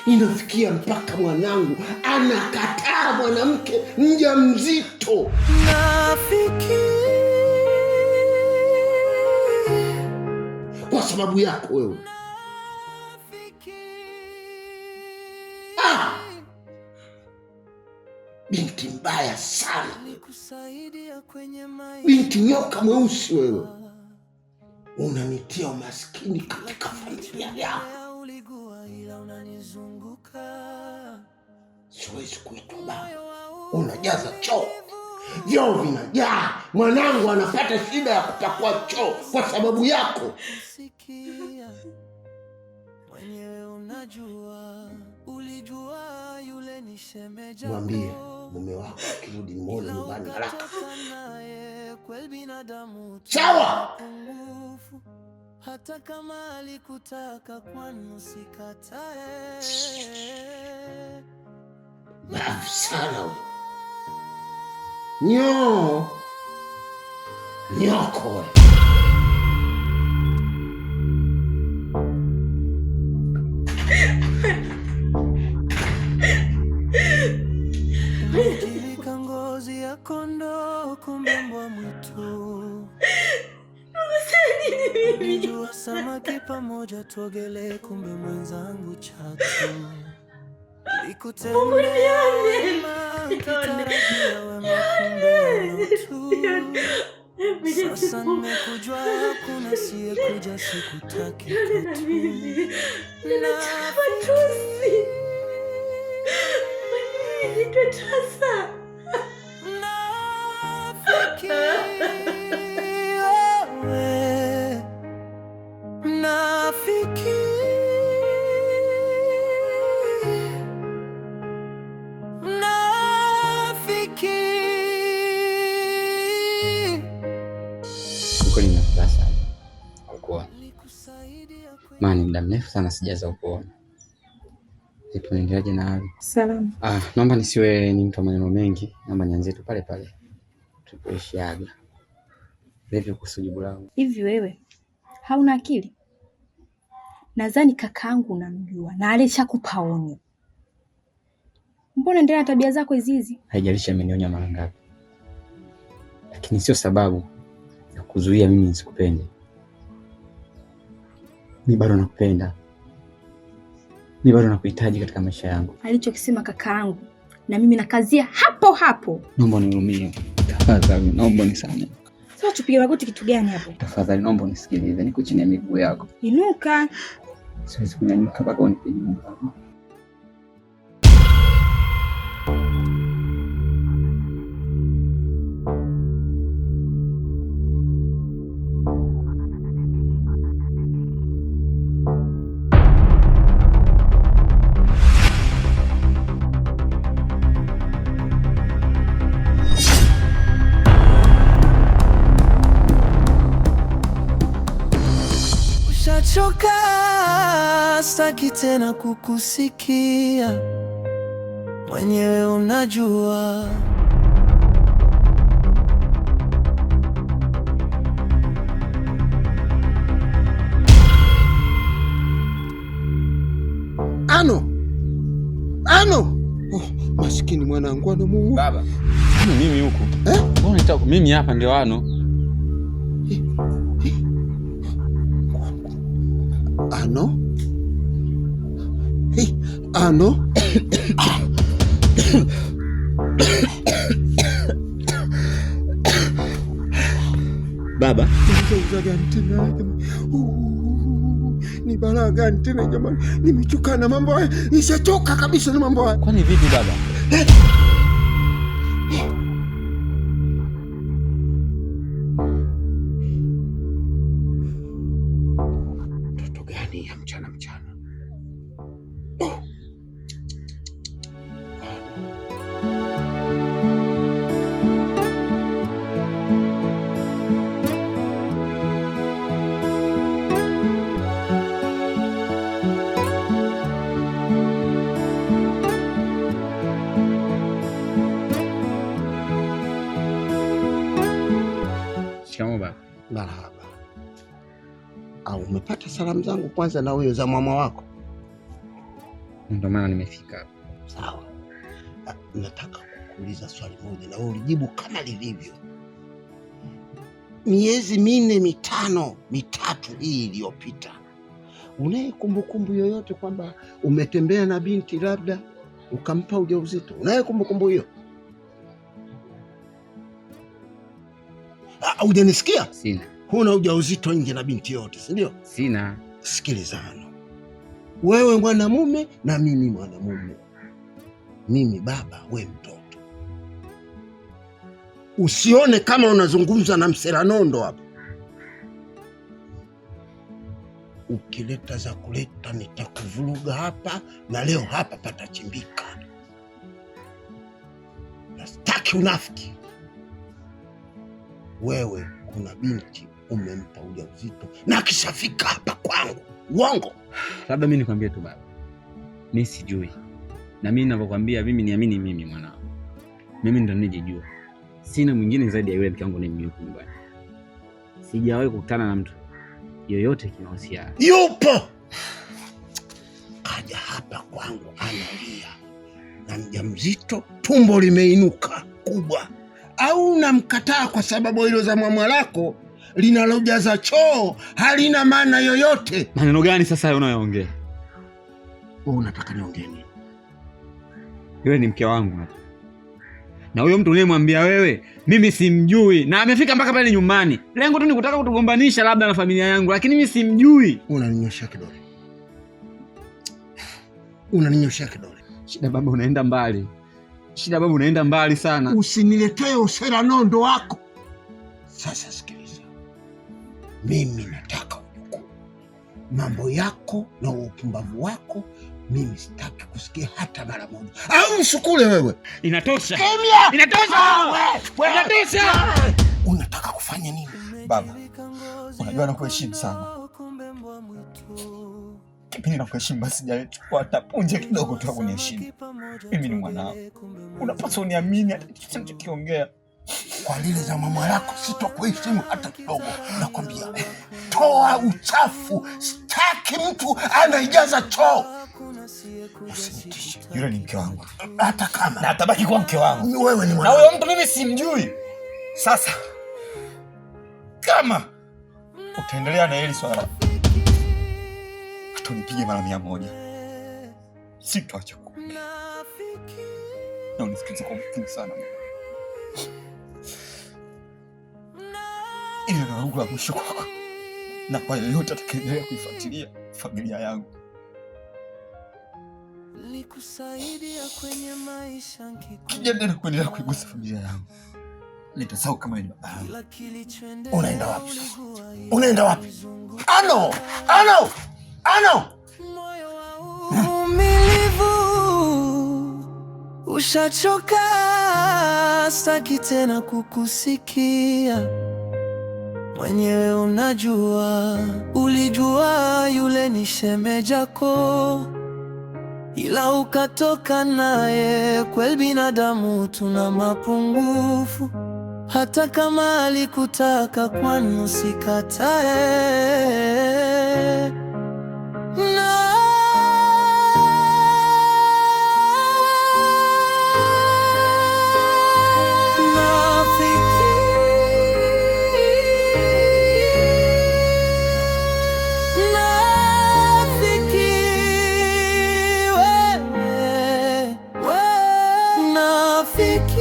Inafikia mpaka mwanangu anakataa mwanamke mjamzito. Kwa sababu yako wewe. Binti mbaya sana. Binti nyoka mweusi wewe. Unanitia umaskini katika familia yako. Siwezi kuitwa baba. Unajaza choo. Vyoo vinajaa. Mwanangu anapata shida ya kupakua choo kwa sababu yako. Mwambie mume wako akirudi muone nyumbani haraka. Sawa. Hata kama alikutaka kwani usikatae. Bafu sana. Nyoko. Mjilika ngozi ya kondoo kumbe mbwa mwitu. Nijua samaki pamoja tuogelee kumbe mwenzangu chatu. Nikutembea wema kitarajia wema kumbe tu. Sasa nimekujua hakuna siye kuja sikutaki katu. Kweli nafurahi sana kukuona. Maana muda mrefu sana sijaza kukuona. Vipi unaendeleaje na hali? Salama. Naomba nisiwe ni mtu wa maneno mengi. Naomba nianze tu pale pale tulipoishiaga. Vipi kuhusu jibu langu? Hivi wewe hauna akili? Nadhani kakaangu unamjua na alishakupa onyo. Mbona endelea na tabia zako hizi? Haijalishi amenionya mara ngapi. Lakini sio sababu ya kuzuia mimi nisikupende. Mimi bado nakupenda. Mimi bado nakuhitaji katika maisha yangu. Alichokisema kakaangu na mimi nakazia hapo hapo. Naomba unihurumie. Tafadhali naomba unisamehe. Sasa tupige magoti kitu gani hapo? Tafadhali naomba unisikilize. Niko chini ya miguu yako. Inuka. Siwezi kunyanyuka mpaka unipige mkono. Choka sitaki tena kukusikia. Mwenyewe unajua. Ano. Maskini mwanangu anamuua. Baba. Mimi huko. Mbona unataka mimi hapa ndio Ano? Ano? Ano? Baba, ni balaa gani tena jamani? Nimechoka na mambo haya. Nishachoka kabisa na mambo haya. Kwani vipi baba? Toto gani ya mchana? Marahaba. Au umepata salamu zangu kwanza na huyo za mama wako? Ndio maana nimefika. Sawa. Nataka kukuuliza swali moja na wewe ulijibu kama lilivyo. Miezi 4, 3 hii iliyopita, unaye kumbukumbu yoyote kwamba umetembea na binti labda ukampa ujauzito? Unaye kumbukumbu hiyo? Hujanisikia? Sina. Huna ujauzito nje na binti yote, si ndio? Sina. Sikilizana. Wewe mwanamume na mimi mwanamume. Mimi baba, we mtoto. Usione kama unazungumza na mseranondo hapa. Ukileta za kuleta nitakuvuruga hapa, na leo hapa patachimbika. Na sitaki unafiki. Wewe kuna binti umempa ujauzito na kishafika hapa kwangu. Uongo? Labda mimi nikwambie tu baba, mimi sijui. Na mimi ninavyokuambia, mimi niamini mimi mwanao. Mimi ndo nijijua. Sina mwingine zaidi ya yule mke wangu mimi yuko nyumbani. Sijawahi kukutana na mtu yoyote kinahusiana. Yupo. Kaja hapa kwangu analia. Na mjamzito, tumbo limeinuka kubwa. Au namkataa kwa sababu hilo za mama lako linalojaza choo halina maana yoyote? Maneno gani sasa hayo unayoongea? Wewe unataka niongee nini? Yule ni mke wangu. Na huyo mtu unayemwambia wewe, mimi simjui. Na amefika mpaka pale nyumbani. Lengo tu ni kutaka kutugombanisha labda na familia yangu, lakini mimi simjui. Unaninyosha kidole. Unaninyosha kidole. Shida baba, unaenda mbali. Shida baba, unaenda mbali sana. Usiniletee usera nondo wako. Sasa sikiliza. Mimi nataka ujukuu. Mambo yako na upumbavu wako mimi sitaki kusikia hata mara moja. Au msukule wewe. Inatosha. Kimya! Inatosha. Inatosha. Unataka kufanya nini? Baba, unajua nakuheshimu sana. Kipindi nakuheshimu basi sijachukua hata punje kidogo tu kuniheshimu. Mimi ni mwanao. Unapaswa uniamini hata kitu ninachokiongea. Kwa lile za mama yako sitokuheshimu hata kidogo. Nakwambia, toa uchafu. Sitaki mtu anaijaza choo. Usinitishe. Yule ni mke wangu. Hata kama na atabaki kuwa mke wangu. Wewe ni mwana. Na huyo mtu mimi simjui. Sasa kama utaendelea na hili swala, atunipige mara 100. Sitaacha kuongea. Na unisikilize kwa makini sana. Ile ndio langu la mwisho kwako. Na kwa yoyote atakayendelea kuifuatilia familia yangu. Kijana kuendelea kuigusa familia yangu. Nitasahau kama ni baba yangu. Unaenda wapi sasa? Unaenda wapi? Ano! Umilivu ushachoka, sitaki tena kukusikia. Mwenyewe unajua, ulijua yule ni shemeji yako, ila ukatoka naye. Kweli binadamu tuna mapungufu, hata kama alikutaka kwani usikatae. Nafiki